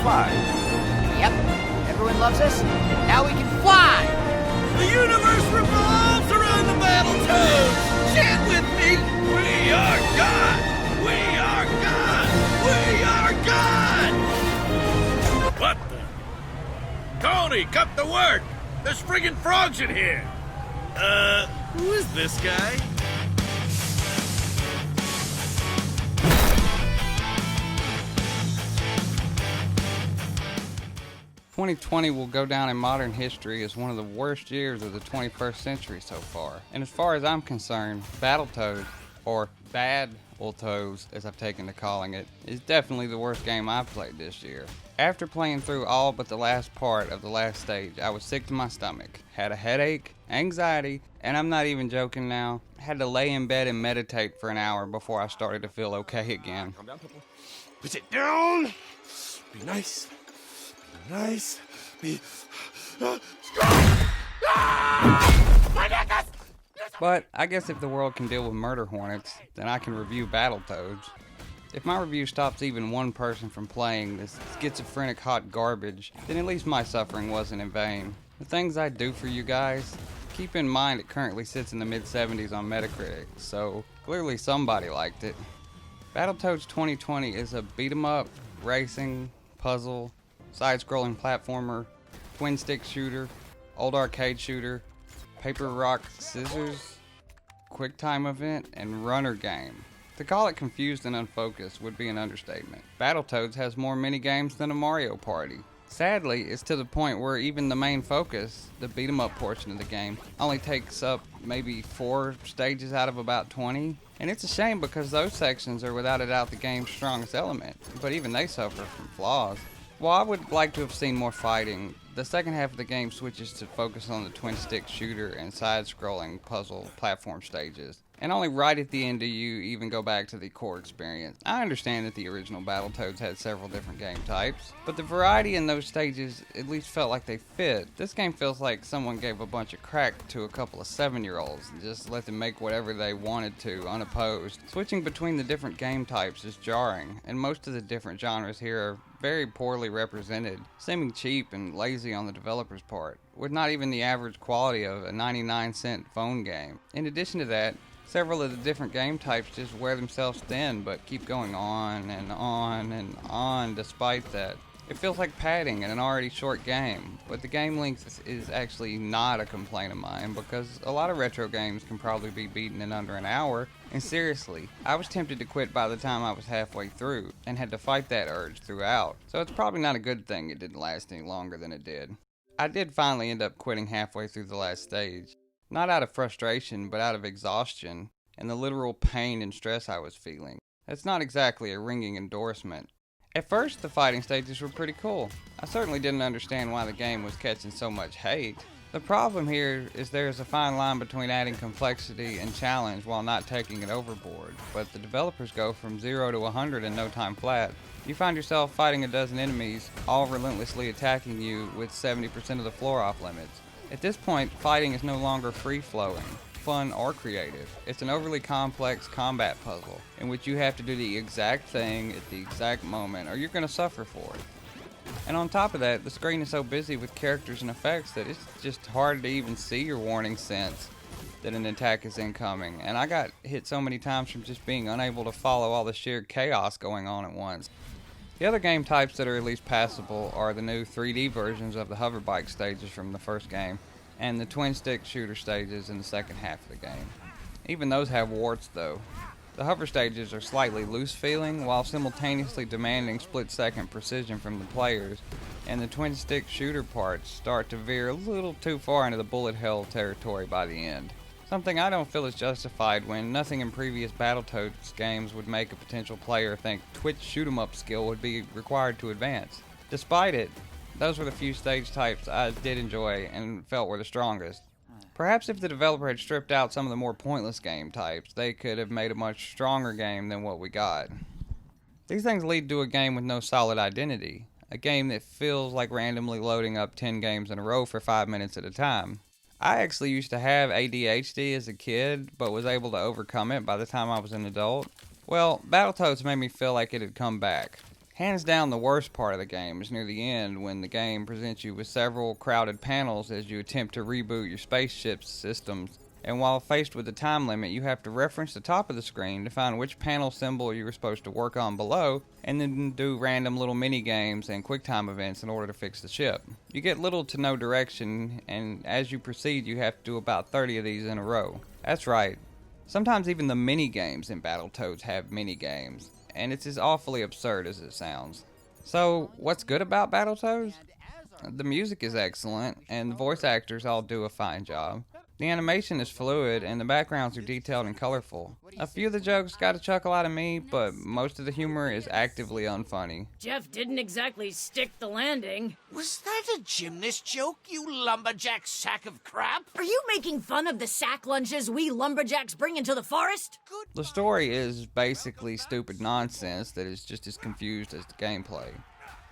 fly. Yep, everyone loves us, and now we can fly! The universe revolves around the Battletoads! Chant with me! We are God! We are God! We are God! What the? Tony, cut the work! There's friggin' frogs in here! Who is this guy? "2020 will go down in modern history as one of the worst years of the 21st century so far. And as far as I'm concerned, Battletoads, or Battletoads as I've taken to calling it, is definitely the worst game I've played this year. After playing through all but the last part of the last stage, I was sick to my stomach, had a headache, anxiety, and I'm not even joking now, had to lay in bed and meditate for an hour before I started to feel okay again. Calm down, people. Put it down. Be nice. Be nice. Be strong. My neck is... But I guess if the world can deal with murder hornets, then I can review Battletoads. If my review stops even one person from playing this schizophrenic hot garbage, then at least my suffering wasn't in vain. The things I do for you guys, keep in mind it currently sits in the mid-70s on Metacritic, so clearly somebody liked it. Battletoads 2020 is a beat-em-up, racing, puzzle, side-scrolling platformer, twin-stick shooter, old arcade shooter, paper, rock, scissors, quick-time event, and runner game. To call it confused and unfocused would be an understatement. Battletoads has more mini-games than a Mario Party. Sadly, it's to the point where even the main focus, the beat-em-up portion of the game, only takes up maybe 4 stages out of about 20. And it's a shame because those sections are without a doubt the game's strongest element, but even they suffer from flaws. While I would like to have seen more fighting, the second half of the game switches to focus on the twin-stick shooter and side-scrolling puzzle platform stages. And only right at the end do you even go back to the core experience. I understand that the original Battletoads had several different game types, but the variety in those stages at least felt like they fit. This game feels like someone gave a bunch of crack to a couple of 7-year-olds and just let them make whatever they wanted to, unopposed. Switching between the different game types is jarring, and most of the different genres here are very poorly represented, seeming cheap and lazy on the developer's part, with not even the average quality of a 99-cent phone game. In addition to that, several of the different game types just wear themselves thin but keep going on and on and on despite that. It feels like padding in an already short game, but the game length is actually not a complaint of mine because a lot of retro games can probably be beaten in under an hour, and seriously, I was tempted to quit by the time I was halfway through and had to fight that urge throughout, so it's probably not a good thing it didn't last any longer than it did. I did finally end up quitting halfway through the last stage. Not out of frustration, but out of exhaustion and the literal pain and stress I was feeling. That's not exactly a ringing endorsement. At first, the fighting stages were pretty cool. I certainly didn't understand why the game was catching so much hate. The problem here is there's a fine line between adding complexity and challenge while not taking it overboard, but the developers go from 0 to 100 in no time flat. You find yourself fighting a dozen enemies, all relentlessly attacking you with 70% of the floor off limits. At this point, fighting is no longer free-flowing, fun, or creative. It's an overly complex combat puzzle in which you have to do the exact thing at the exact moment or you're going to suffer for it. And on top of that, the screen is so busy with characters and effects that it's just hard to even see your warning sense that an attack is incoming. And I got hit so many times from just being unable to follow all the sheer chaos going on at once. The other game types that are at least passable are the new 3D versions of the hoverbike stages from the first game, and the twin-stick shooter stages in the second half of the game. Even those have warts though. The hover stages are slightly loose-feeling while simultaneously demanding split-second precision from the players, and the twin-stick shooter parts start to veer a little too far into the bullet hell territory by the end. Something I don't feel is justified when nothing in previous Battletoads games would make a potential player think twitch shoot-'em-up skill would be required to advance. Despite it, those were the few stage types I did enjoy and felt were the strongest. Perhaps if the developer had stripped out some of the more pointless game types, they could have made a much stronger game than what we got. These things lead to a game with no solid identity, a game that feels like randomly loading up 10 games in a row for 5 minutes at a time. I actually used to have ADHD as a kid, but was able to overcome it by the time I was an adult. Well, Battletoads made me feel like it had come back. Hands down, the worst part of the game is near the end when the game presents you with several crowded panels as you attempt to reboot your spaceship's systems. And while faced with a time limit, you have to reference the top of the screen to find which panel symbol you were supposed to work on below, and then do random little mini games and QuickTime events in order to fix the ship. You get little to no direction, and as you proceed, you have to do about 30 of these in a row. That's right. Sometimes even the mini games in Battletoads have mini games, and it's as awfully absurd as it sounds. So, what's good about Battletoads? The music is excellent, and the voice actors all do a fine job. The animation is fluid, and the backgrounds are detailed and colorful. A few of the jokes got a chuckle out of me, but most of the humor is actively unfunny. Jeff didn't exactly stick the landing. Was that a gymnast joke, you lumberjack sack of crap? Are you making fun of the sack lunges we lumberjacks bring into the forest? The story is basically stupid nonsense that is just as confused as the gameplay.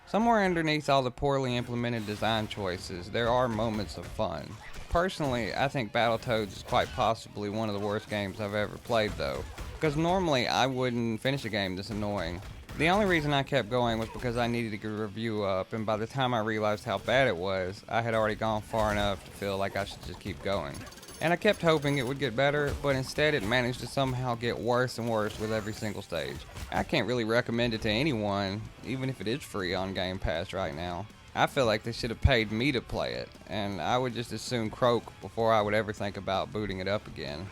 Somewhere underneath all the poorly implemented design choices, there are moments of fun. Personally, I think Battletoads is quite possibly one of the worst games I've ever played though, because normally I wouldn't finish a game this annoying. The only reason I kept going was because I needed to get a review up, and by the time I realized how bad it was, I had already gone far enough to feel like I should just keep going. And I kept hoping it would get better, but instead it managed to somehow get worse and worse with every single stage. I can't really recommend it to anyone, even if it is free on Game Pass right now. I feel like they should have paid me to play it, and I would just as soon croak before I would ever think about booting it up again.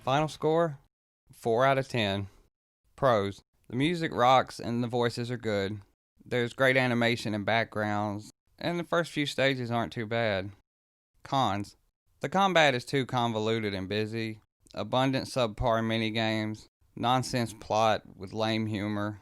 Final score? 4 out of 10. Pros. The music rocks and the voices are good. There's great animation and backgrounds, and the first few stages aren't too bad. Cons. The combat is too convoluted and busy, abundant subpar minigames, nonsense plot with lame humor,